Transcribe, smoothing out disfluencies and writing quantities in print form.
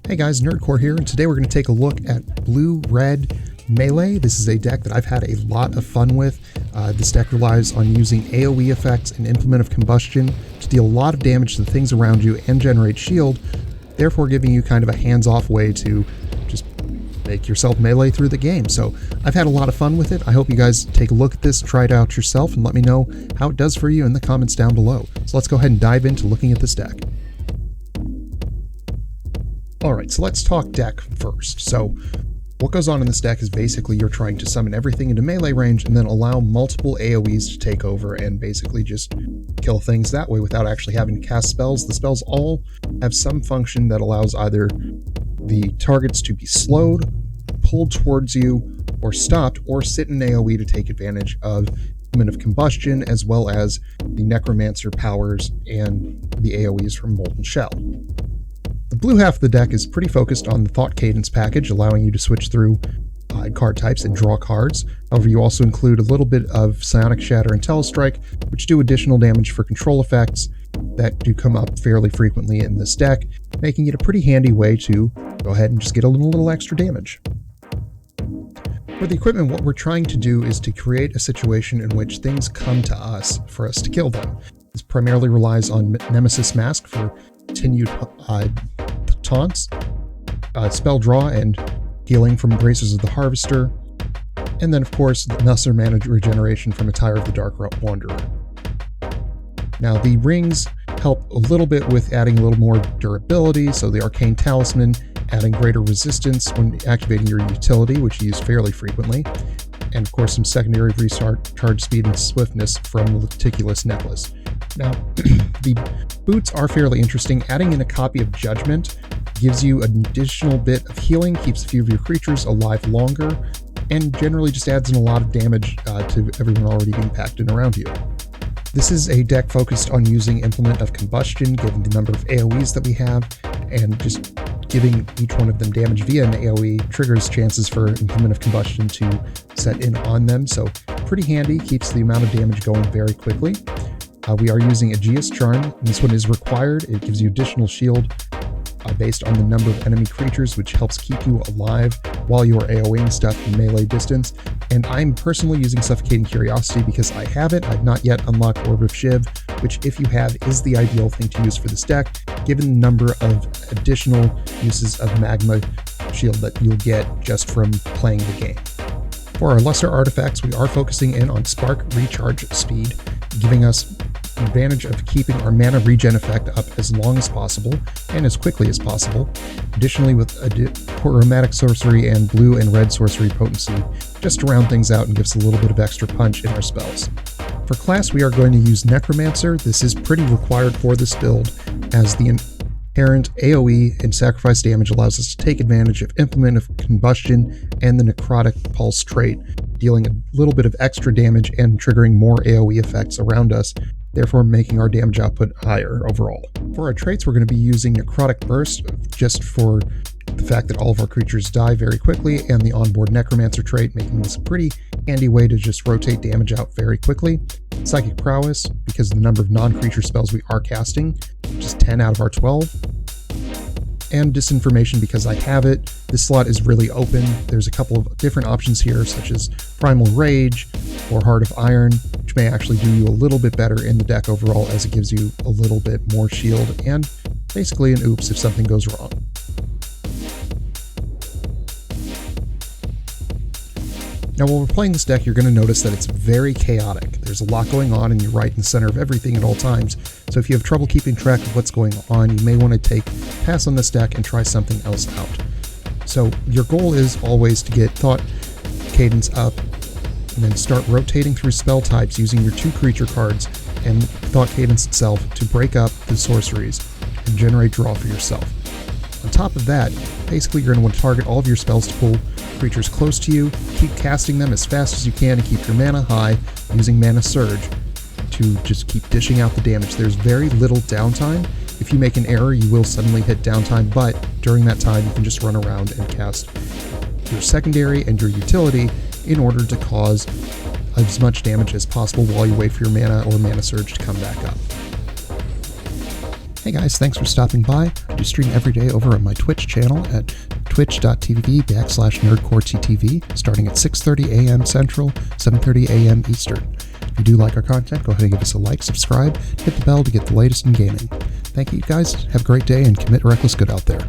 Hey guys, Nerdcore here, and today we're going to take a look at Blue-Red Melee. This is a deck that I've had a lot of fun with. This deck relies on using AoE effects and Implement of Combustion to deal a lot of damage to the things around you and generate shield, therefore giving you kind of a hands-off way to just make yourself melee through the game. So I've had a lot of fun with it. I hope you guys take a look at this, try it out yourself, and let me know how it does for you in the comments down below. So let's go ahead and dive into looking at this deck. Alright, so let's talk deck first. So what goes on in this deck is basically you're trying to summon everything into melee range and then allow multiple AoEs to take over and basically just kill things that way without actually having to cast spells. The spells all have some function that allows either the targets to be slowed, pulled towards you, or stopped, or sit in AoE to take advantage of Implement of Combustion, as well as the Necromancer powers and the AoEs from Molten Shell. The blue half of the deck is pretty focused on the Thought Cadence package, allowing you to switch through card types and draw cards. However, you also include a little bit of Psionic Shatter and Telestrike, which do additional damage for control effects that do come up fairly frequently in this deck, making it a pretty handy way to go ahead and just get a little extra damage. For the equipment, what we're trying to do is to create a situation in which things come to us for us to kill them. This primarily relies on Nemesis Mask for continued taunts, spell draw, and healing from Bracers of the Harvester, and then of course lesser mana regeneration from Attire of the Dark Wanderer. Now the rings help a little bit with adding a little more durability, so the Arcane Talisman adding greater resistance when activating your utility, which you use fairly frequently, and of course some secondary recharge speed and swiftness from the Leticulous Necklace. Now, the boots are fairly interesting. Adding in a copy of Judgment gives you an additional bit of healing, keeps a few of your creatures alive longer, and generally just adds in a lot of damage to everyone already being packed in around you. This is a deck focused on using Implement of Combustion, given the number of AoEs that we have, and just giving each one of them damage via an AoE triggers chances for Implement of Combustion to set in on them, so pretty handy, keeps the amount of damage going very quickly. We are using Aegeus Charm. This one is required. It gives you additional shield based on the number of enemy creatures, which helps keep you alive while you are AoEing stuff in melee distance. And I'm personally using Suffocating Curiosity because I have it. I've not yet unlocked Orb of Shiv, which if you have is the ideal thing to use for this deck, given the number of additional uses of Magma Shield that you'll get just from playing the game. For our lesser artifacts, we are focusing in on Spark Recharge Speed, giving us an advantage of keeping our mana regen effect up as long as possible and as quickly as possible. Additionally, with Chromatic Sorcery and Blue and Red Sorcery potency, just to round things out and give us a little bit of extra punch in our spells. For class, we are going to use Necromancer. This is pretty required for this build, as the inherent AoE and sacrifice damage allows us to take advantage of Implement of Combustion and the Necrotic Pulse trait, dealing a little bit of extra damage and triggering more AoE effects around us, therefore making our damage output higher overall. For our traits, we're going to be using Necrotic Burst, just for the fact that all of our creatures die very quickly, and the onboard Necromancer trait, making this a pretty handy way to just rotate damage out very quickly. Psychic Prowess, because of the number of non-creature spells we are casting, which is 10 out of our 12. And Disinformation, because I have it. This slot is really open. There's a couple of different options here, such as Primal Rage or Heart of Iron, which may actually do you a little bit better in the deck overall, as it gives you a little bit more shield and basically an oops if something goes wrong. Now, while we're playing this deck, you're going to notice that it's very chaotic. There's a lot going on, and you're right in the center of everything at all times. So if you have trouble keeping track of what's going on, you may want to pass on this deck and try something else out. So your goal is always to get Thought Cadence up, and then start rotating through spell types using your 2 creature cards and Thought Cadence itself to break up the sorceries and generate draw for yourself. On top of that, basically you're going to want to target all of your spells to pull creatures close to you, keep casting them as fast as you can to keep your mana high, using Mana Surge to just keep dishing out the damage. There's very little downtime. If you make an error, you will suddenly hit downtime, but during that time you can just run around and cast your secondary and your utility in order to cause as much damage as possible while you wait for your mana or Mana Surge to come back up. Hey guys, thanks for stopping by. I do stream every day over at my Twitch channel at twitch.tv/nerdcoretv, starting at 6:30 a.m. Central, 7:30 a.m. Eastern. If you do like our content, go ahead and give us a like, subscribe, hit the bell to get the latest in gaming. Thank you guys, have a great day, and commit reckless good out there.